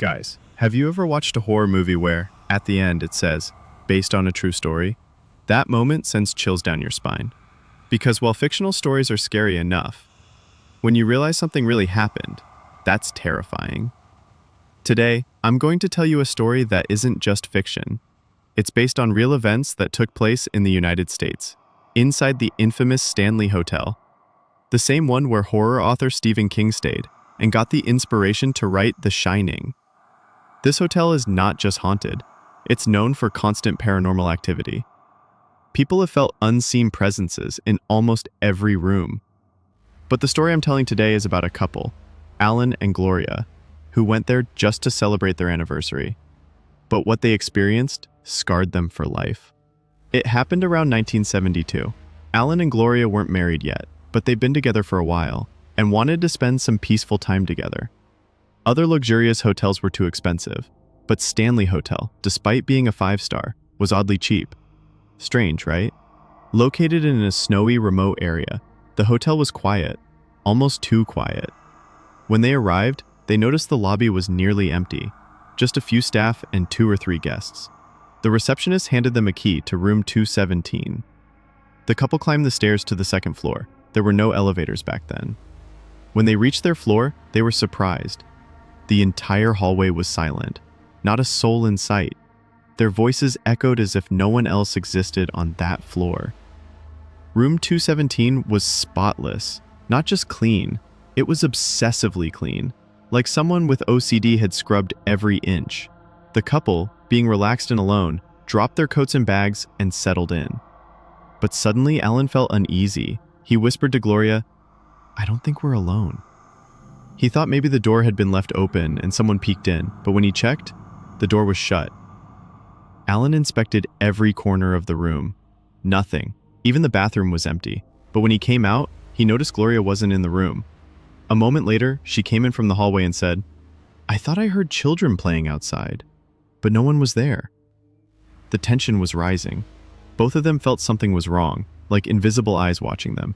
Guys, have you ever watched a horror movie where, at the end, it says, based on a true story? That moment sends chills down your spine. Because while fictional stories are scary enough, when you realize something really happened, that's terrifying. Today, I'm going to tell you a story that isn't just fiction. It's based on real events that took place in the United States, inside the infamous Stanley Hotel, the same one where horror author Stephen King stayed and got the inspiration to write The Shining. This hotel is not just haunted, it's known for constant paranormal activity. People have felt unseen presences in almost every room. But the story I'm telling today is about a couple, Alan and Gloria, who went there just to celebrate their anniversary. But what they experienced scarred them for life. It happened around 1972. Alan and Gloria weren't married yet, but they'd been together for a while and wanted to spend some peaceful time together. Other luxurious hotels were too expensive, but Stanley Hotel, despite being a 5-star, was oddly cheap. Strange, right? Located in a snowy, remote area, the hotel was quiet, almost too quiet. When they arrived, they noticed the lobby was nearly empty, just a few staff and 2 or 3 guests. The receptionist handed them a key to room 217. The couple climbed the stairs to the second floor. There were no elevators back then. When they reached their floor, they were surprised. The entire hallway was silent, not a soul in sight. Their voices echoed as if no one else existed on that floor. Room 217 was spotless, not just clean, it was obsessively clean, like someone with OCD had scrubbed every inch. The couple, being relaxed and alone, dropped their coats and bags and settled in. But suddenly Alan felt uneasy. He whispered to Gloria, "I don't think we're alone." He thought maybe the door had been left open and someone peeked in, but when he checked, the door was shut. Alan inspected every corner of the room. Nothing. Even the bathroom was empty. But when he came out, he noticed Gloria wasn't in the room. A moment later, she came in from the hallway and said, "I thought I heard children playing outside, but no one was there." The tension was rising. Both of them felt something was wrong, like invisible eyes watching them.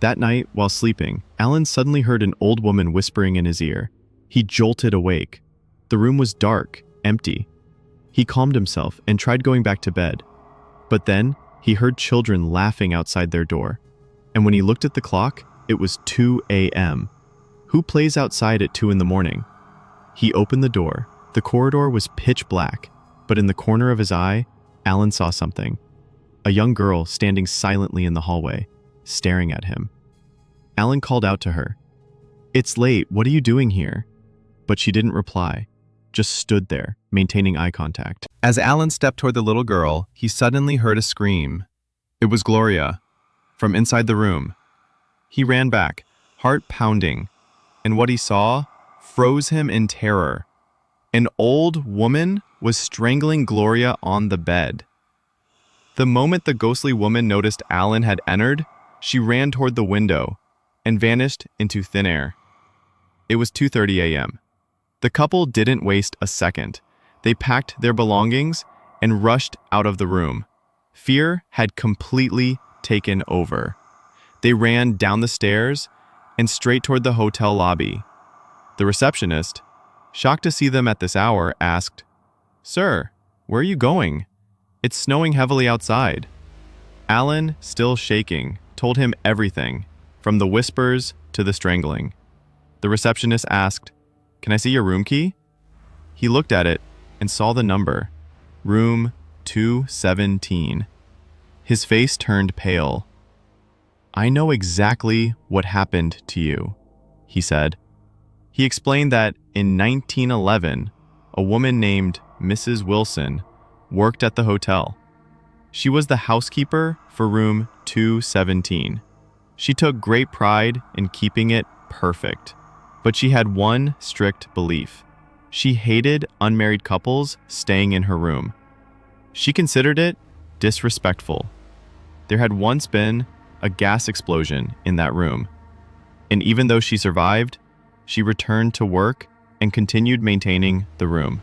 That night, while sleeping, Alan suddenly heard an old woman whispering in his ear. He jolted awake. The room was dark, empty. He calmed himself and tried going back to bed. But then, he heard children laughing outside their door. And when he looked at the clock, it was 2 a.m. Who plays outside at 2 in the morning? He opened the door. The corridor was pitch black, but in the corner of his eye, Alan saw something. A young girl standing silently in the hallway, staring at him. Alan called out to her, "It's late, what are you doing here?" But she didn't reply, just stood there, maintaining eye contact. As Alan stepped toward the little girl, he suddenly heard a scream. It was Gloria, from inside the room. He ran back, heart pounding, and what he saw froze him in terror. An old woman was strangling Gloria on the bed. The moment the ghostly woman noticed Alan had entered, she ran toward the window and vanished into thin air. It was 2:30 a.m. The couple didn't waste a second. They packed their belongings and rushed out of the room. Fear had completely taken over. They ran down the stairs and straight toward the hotel lobby. The receptionist, shocked to see them at this hour, asked, "Sir, where are you going? It's snowing heavily outside." Alan, still shaking, told him everything, from the whispers to the strangling. The receptionist asked, "Can I see your room key?" He looked at it and saw the number, room 217. His face turned pale. "I know exactly what happened to you," he said. He explained that in 1911, a woman named Mrs. Wilson worked at the hotel. She was the housekeeper for room 217. She took great pride in keeping it perfect, but she had one strict belief. She hated unmarried couples staying in her room. She considered it disrespectful. There had once been a gas explosion in that room, and even though she survived, she returned to work and continued maintaining the room.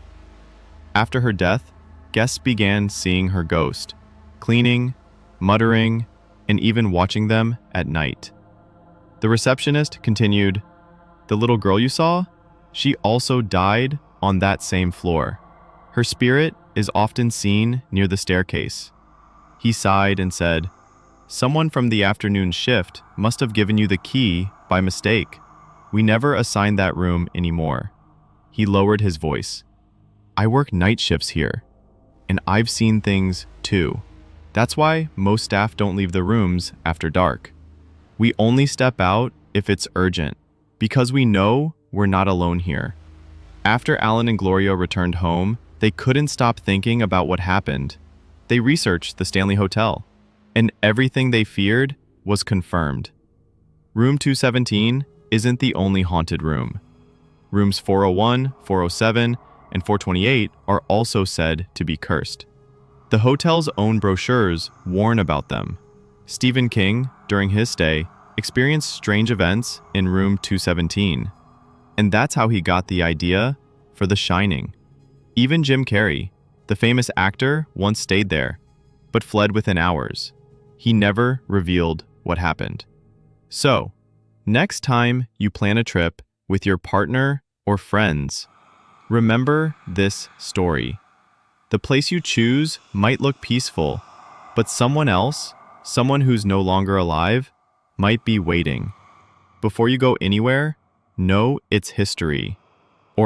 After her death, guests began seeing her ghost, cleaning, muttering, and even watching them at night. The receptionist continued, "The little girl you saw? She also died on that same floor. Her spirit is often seen near the staircase. He sighed and said, "Someone from the afternoon shift must have given you the key by mistake. We never assign that room anymore." He lowered his voice. "I work night shifts here, and I've seen things too. That's why most staff don't leave the rooms after dark. We only step out if it's urgent, because we know we're not alone here." After Alan and Gloria returned home, they couldn't stop thinking about what happened. They researched the Stanley Hotel, and everything they feared was confirmed. Room 217 isn't the only haunted room. Rooms 401, 407, and 428 are also said to be cursed. The hotel's own brochures warn about them. Stephen King, during his stay, experienced strange events in room 217. And that's how he got the idea for The Shining. Even Jim Carrey, the famous actor, once stayed there, but fled within hours. He never revealed what happened. So, next time you plan a trip with your partner or friends, remember this story. The place you choose might look peaceful, but someone else, someone who's no longer alive, might be waiting. Before you go anywhere, know its history.